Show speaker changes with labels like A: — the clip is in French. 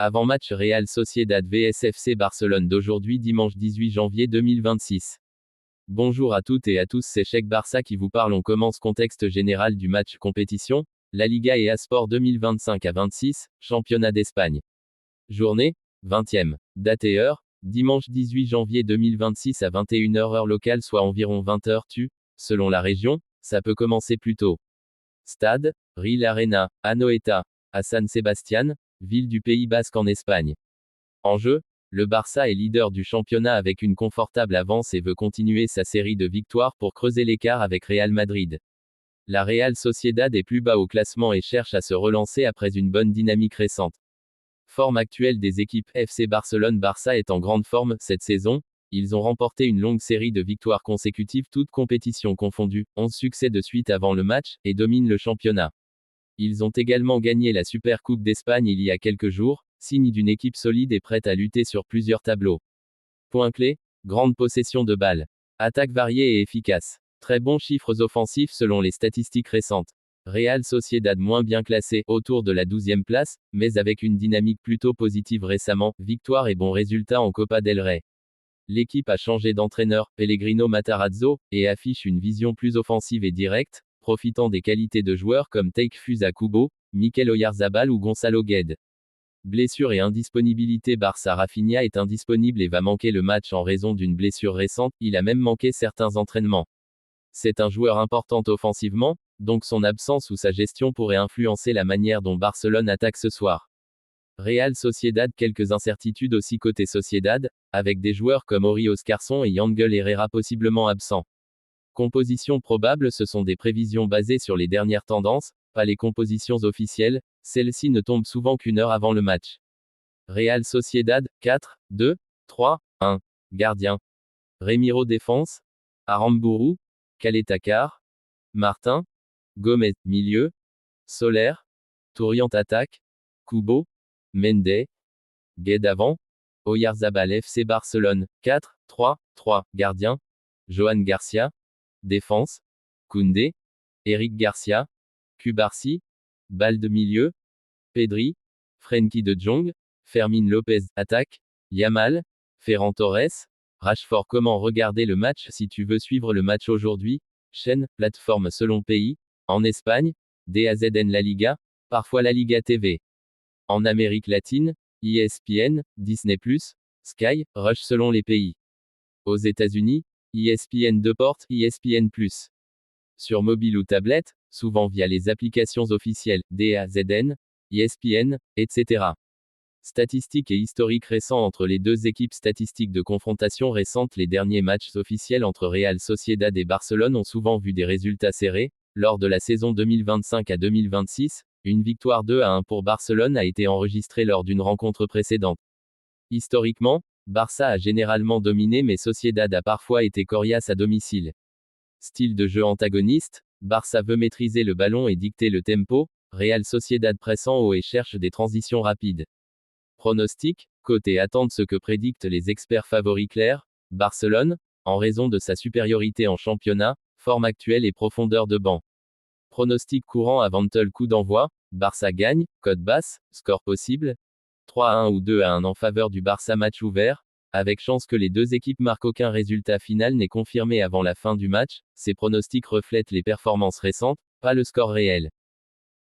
A: Avant-match Real Sociedad vs FC Barcelone d'aujourd'hui dimanche 18 janvier 2026. Bonjour à toutes et à tous, c'est Cheikh Barça qui vous parle. On commence contexte général du match compétition, La Liga et Asport 2025 à 26, championnat d'Espagne. Journée, 20e. Date et heure, dimanche 18 janvier 2026 à 21h heure locale, soit environ 20h selon la région, ça peut commencer plus tôt. Stade, Real Arena, Anoeta, à San Sebastián, ville du Pays Basque en Espagne. Enjeu, le Barça est leader du championnat avec une confortable avance et veut continuer sa série de victoires pour creuser l'écart avec Real Madrid. La Real Sociedad est plus bas au classement et cherche à se relancer après une bonne dynamique récente. Forme actuelle des équipes FC Barcelone-Barça est en grande forme cette saison. Ils ont remporté une longue série de victoires consécutives toutes compétitions confondues, 11 succès de suite avant le match, et dominent le championnat. Ils ont également gagné la Super Coupe d'Espagne il y a quelques jours, signe d'une équipe solide et prête à lutter sur plusieurs tableaux. Point clé, grande possession de balles. Attaque variée et efficace. Très bons chiffres offensifs selon les statistiques récentes. Real Sociedad moins bien classé, autour de la 12e place, mais avec une dynamique plutôt positive récemment, victoire et bons résultats en Copa del Rey. L'équipe a changé d'entraîneur, Pellegrino Matarazzo, et affiche une vision plus offensive et directe, profitant des qualités de joueurs comme Takefusa Kubo, Mikel Oyarzabal ou Gonzalo Guedes. Blessure et indisponibilité. Barça. Rafinha est indisponible et va manquer le match en raison d'une blessure récente, il a même manqué certains entraînements. C'est un joueur important offensivement, donc son absence ou sa gestion pourrait influencer la manière dont Barcelone attaque ce soir. Real Sociedad. Quelques incertitudes aussi côté Sociedad, avec des joueurs comme Ori Oscarson et Yangel Herrera possiblement absents. Composition probable. Ce sont des prévisions basées sur les dernières tendances, pas les compositions officielles, celles-ci ne tombent souvent qu'une heure avant le match. Real Sociedad, 4, 2, 3, 1. Gardien. Remiro défense. Aramburu. Caleta-Car. Martin. Gomez, milieu. Soler. Touriant attaque. Kubo. Mendes. Guedes avant. Oyarzabal. FC Barcelone, 4, 3, 3. Gardien. Johan Garcia. Défense. Koundé. Eric Garcia. Cubarsí. Balle de milieu. Pedri. Frenkie de Jong. Fermin Lopez. Attaque. Yamal. Ferran Torres. Rashford. Comment regarder le match si tu veux suivre le match aujourd'hui? Chaîne, plateforme selon pays. En Espagne, DAZN La Liga, parfois La Liga TV. En Amérique latine, ESPN, Disney+, Sky, Rush selon les pays. Aux États-Unis, ESPN Deport, ESPN+. Sur mobile ou tablette, souvent via les applications officielles, DAZN, ESPN, etc. Statistiques et historiques récents entre les deux équipes. Statistiques de confrontation récentes. Les derniers matchs officiels entre Real Sociedad et Barcelone ont souvent vu des résultats serrés. Lors de la saison 2025 à 2026, une victoire 2-1 pour Barcelone a été enregistrée lors d'une rencontre précédente. Historiquement, Barça a généralement dominé mais Sociedad a parfois été coriace à domicile. Style de jeu antagoniste, Barça veut maîtriser le ballon et dicter le tempo, Real Sociedad pressant haut et cherche des transitions rapides. Pronostic, côté attente. Ce que prédictent les experts favoris clairs, Barcelone, en raison de sa supériorité en championnat, forme actuelle et profondeur de banc. Pronostic courant avant tel coup d'envoi, Barça gagne, cote basse, score possible, 3-1 ou 2-1 en faveur du Barça. Match ouvert, avec chance que les deux équipes marquent. Aucun résultat final n'est confirmé avant la fin du match, ces pronostics reflètent les performances récentes, pas le score réel.